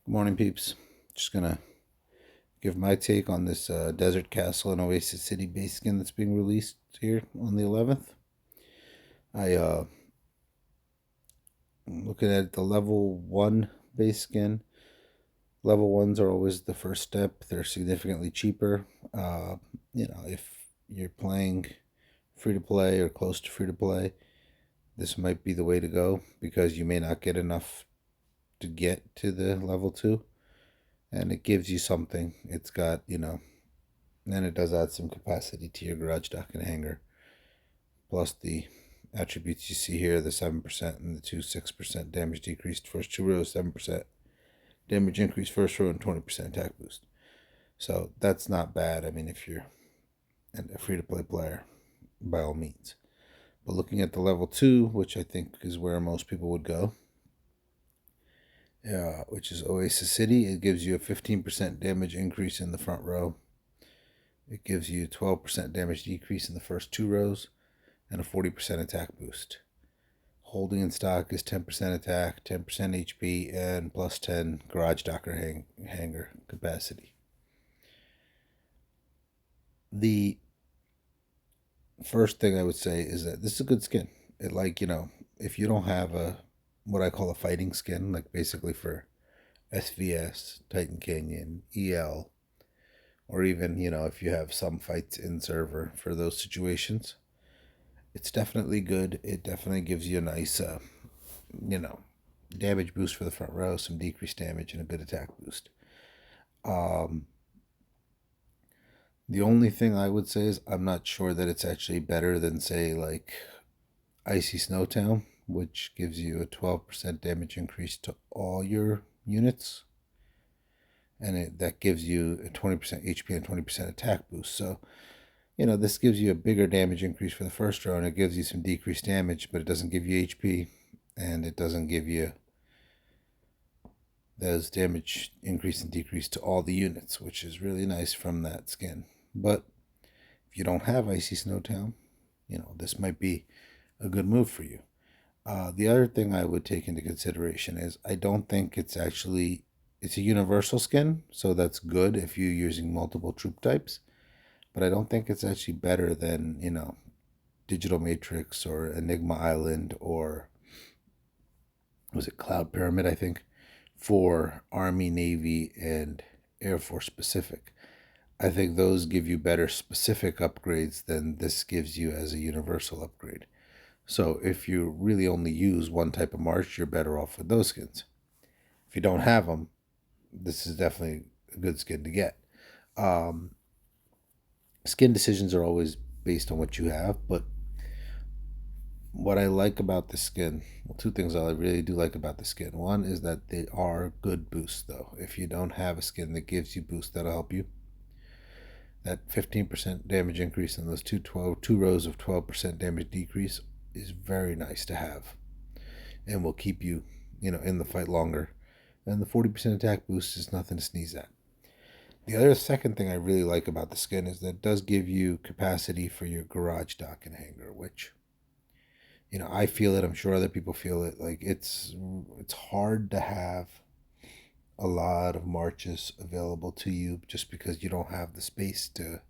Good morning, peeps. Just gonna give my take on this Desert Castle and Oasis City base skin that's being released here on the 11th. I'm looking at the level 1 base skin. Level 1s are always the first step. They're significantly cheaper. If you're playing free to play or close to free to play, this might be the way to go because you may not get enough to get to the level 2, and it gives you something. It's got, and it does add some capacity to your garage dock and hanger. Plus the attributes you see here, the 7% and the 6% damage decreased first two rows, 7% damage increase first row, and 20% attack boost. So that's not bad. I mean, if you're a free-to-play player, by all means. But looking at the level 2, which I think is where most people would go, which is Oasis City, it gives you a 15% damage increase in the front row. It gives you 12% damage decrease in the first two rows and a 40% attack boost. Holding in stock is 10% attack, 10% HP, and plus 10 garage docker hanger capacity. The first thing I would say is that this is a good skin. If you don't have what I call a fighting skin, like basically for SVS, Titan Canyon, EL, or even, if you have some fights in server for those situations, it's definitely good. It definitely gives you a nice, damage boost for the front row, some decreased damage, and a good attack boost. The only thing I would say is I'm not sure that it's actually better than, say, like Icy Snowtown, which gives you a 12% damage increase to all your units. And that gives you a 20% HP and 20% attack boost. So, this gives you a bigger damage increase for the first row, and it gives you some decreased damage, but it doesn't give you HP, and it doesn't give you those damage increase and decrease to all the units, which is really nice from that skin. But if you don't have Icy Snowtown, this might be a good move for you. The other thing I would take into consideration is I don't think it's a universal skin, so that's good if you're using multiple troop types. But I don't think it's actually better than, Digital Matrix or Enigma Island or was it Cloud Pyramid, I think, for Army, Navy, and Air Force specific. I think those give you better specific upgrades than this gives you as a universal upgrade. So if you really only use one type of march, you're better off with those skins. If you don't have them, this is definitely a good skin to get. Skin decisions are always based on what you have, but what I like about the skin, well, two things I really do like about the skin. One is that they are good boosts, though. If you don't have a skin that gives you boost, that'll help you. That 15% damage increase in those two rows of 12% damage decrease is very nice to have and will keep you, in the fight longer. And the 40% attack boost is nothing to sneeze at. The other second thing I really like about the skin is that it does give you capacity for your garage dock and hanger, which, I feel it. I'm sure other people feel it. Like it's hard to have a lot of marches available to you just because you don't have the space to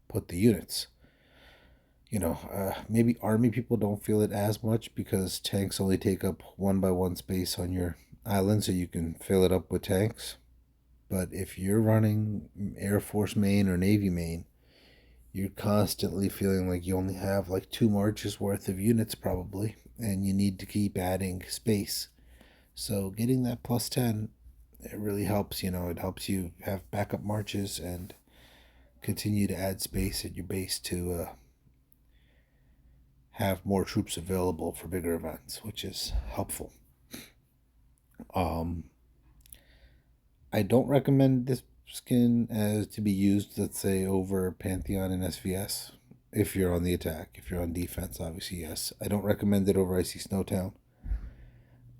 put the units. Maybe army people don't feel it as much because tanks only take up one by one space on your island, so you can fill it up with tanks. But if you're running Air Force main or Navy main, you're constantly feeling like you only have like two marches worth of units probably, and you need to keep adding space. So getting that plus 10, it really helps. It helps you have backup marches and continue to add space at your base to have more troops available for bigger events, which is helpful. Um, I don't recommend this skin as to be used, let's say, over Pantheon and SVS. If you're on the attack, if you're on defense, obviously yes. I don't recommend it over Icy Snowtown.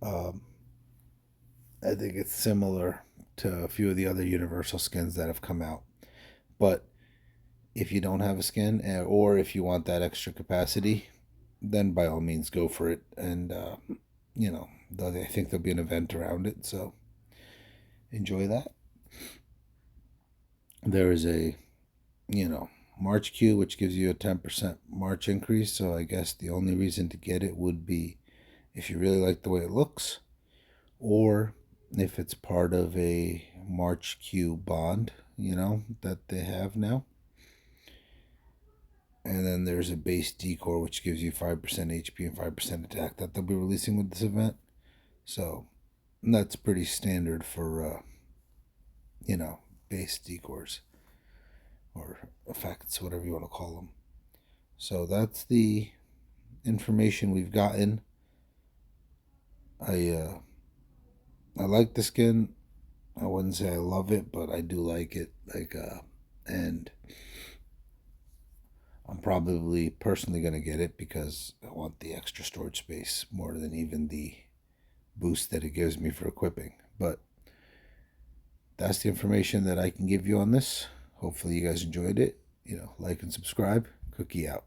I think it's similar to a few of the other universal skins that have come out. But if you don't have a skin, or if you want that extra capacity, then by all means go for it. And I think there'll be an event around it. So enjoy that. There is a, March Q, which gives you a 10% March increase. So I guess the only reason to get it would be if you really like the way it looks, or if it's part of a March Q bond, that they have now. And then there's a base decor, which gives you 5% HP and 5% attack that they'll be releasing with this event. So that's pretty standard for, base decors or effects, whatever you want to call them. So that's the information we've gotten. I like the skin. I wouldn't say I love it, but I do like it. And I'm probably personally gonna get it because I want the extra storage space more than even the boost that it gives me for equipping. But that's the information that I can give you on this. Hopefully you guys enjoyed it. Like and subscribe. Cookie out.